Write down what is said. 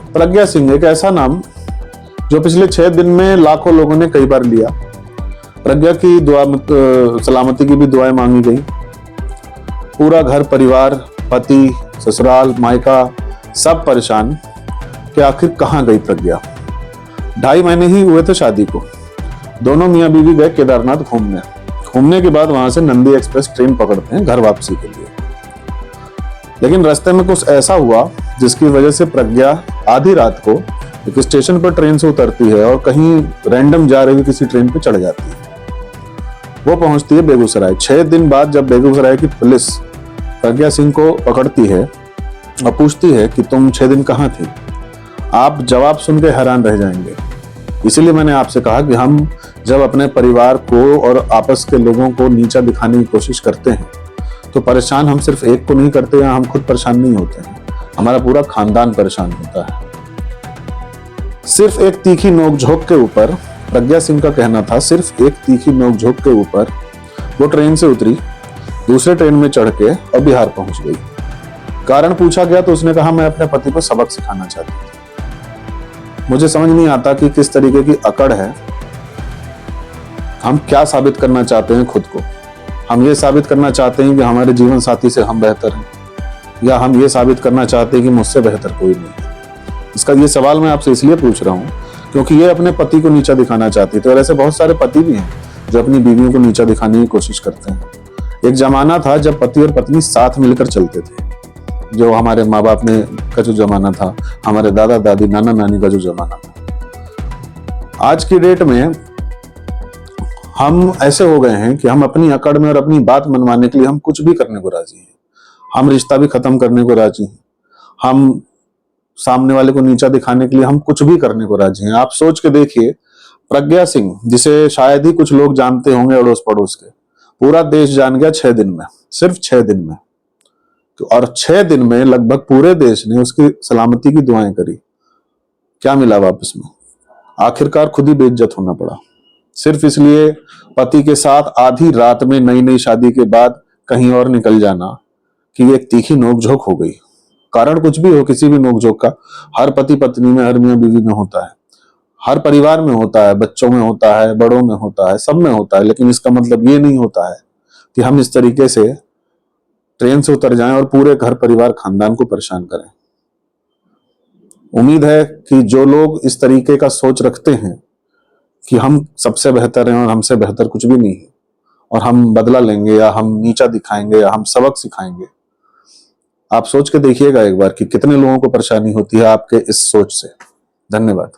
प्रज्ञा सिंह एक ऐसा नाम जो पिछले 6 दिन में लाखों लोगों ने कई बार लिया। प्रज्ञा की दुआ सलामती की भी दुआएं मांगी गई। पूरा घर परिवार, पति, ससुराल, मायका सब परेशान कि आखिर कहां गई प्रज्ञा। 2.5 महीने ही हुए थे शादी को। दोनों मियां बीवी गए केदारनाथ घूमने के बाद वहां से नंदी एक्सप्रेस ट्रेन पकड़ते हैं घर वापसी के लिए। लेकिन रास्ते में कुछ ऐसा हुआ जिसकी वजह से प्रज्ञा आधी रात को एक स्टेशन पर ट्रेन से उतरती है और कहीं रैंडम जा रही किसी ट्रेन पे चढ़ जाती है। वो पहुंचती है बेगूसराय। 6 दिन बाद जब बेगूसराय की पुलिस प्रज्ञा सिंह को पकड़ती है और पूछती है कि तुम 6 दिन कहाँ थी, आप जवाब सुन के हैरान रह जाएंगे। इसीलिए मैंने आपसे कहा कि हम जब अपने परिवार को और आपस के लोगों को नीचा दिखाने की कोशिश करते हैं तो परेशान हम सिर्फ एक को नहीं करते या हम खुद परेशान नहीं होते हैं, हमारा पूरा खानदान परेशान होता है। सिर्फ एक तीखी नोकझोंक के ऊपर, प्रज्ञा सिंह का कहना था, सिर्फ एक तीखी नोकझोंक के ऊपर वो ट्रेन से उतरी, दूसरे ट्रेन में चढ़ के और बिहार पहुंच गई। कारण पूछा गया तो उसने कहा मैं अपने पति को सबक सिखाना चाहती थी। मुझे समझ नहीं आता कि किस तरीके की अकड़ है। हम क्या साबित करना चाहते हैं खुद को? हम ये साबित करना चाहते हैं कि हमारे जीवन साथी से हम बेहतर हैं, या हम ये साबित करना चाहते हैं कि मुझसे बेहतर कोई नहीं है? इसका ये सवाल मैं आपसे इसलिए पूछ रहा हूँ क्योंकि ये अपने पति को नीचा दिखाना चाहती थी। और ऐसे बहुत सारे पति भी हैं जो अपनी बीवियों को नीचा दिखाने की कोशिश करते हैं। एक जमाना था जब पति और पत्नी साथ मिलकर चलते थे, जो हमारे माँ बाप ने का जो जमाना था, हमारे दादा दादी नाना नानी का जो जमाना था। आज की डेट में हम ऐसे हो गए हैं कि हम अपनी अकड़ में और अपनी बात मनवाने के लिए हम कुछ भी करने को राजी हैं। हम रिश्ता भी खत्म करने को राजी हैं। हम सामने वाले को नीचा दिखाने के लिए हम कुछ भी करने को राजी हैं। आप सोच के देखिए, प्रज्ञा सिंह जिसे शायद ही कुछ लोग जानते होंगे अड़ोस पड़ोस के, पूरा देश जान गया 6 दिन में, सिर्फ 6 दिन में। और 6 दिन में लगभग पूरे देश ने उसकी सलामती की दुआएं करी। क्या मिला वापस में? आखिरकार खुद ही बेइज्जत होना पड़ा, सिर्फ इसलिए पति के साथ आधी रात में नई शादी के बाद कहीं और निकल जाना कि एक तीखी नोकझोंक हो गई। कारण कुछ भी हो, किसी भी नोकझोंक का हर पति पत्नी में, हर मियां बीवी में होता है, हर परिवार में होता है, बच्चों में होता है, बड़ों में होता है, सब में होता है। लेकिन इसका मतलब ये नहीं होता है कि हम इस तरीके से ट्रेन से उतर जाएं और पूरे घर परिवार खानदान को परेशान करें। उम्मीद है कि जो लोग इस तरीके का सोच रखते हैं कि हम सबसे बेहतर हैं और हमसे बेहतर कुछ भी नहीं है और हम बदला लेंगे या हम नीचा दिखाएंगे या हम सबक सिखाएंगे, आप सोच के देखिएगा एक बार कि कितने लोगों को परेशानी होती है आपके इस सोच से। धन्यवाद।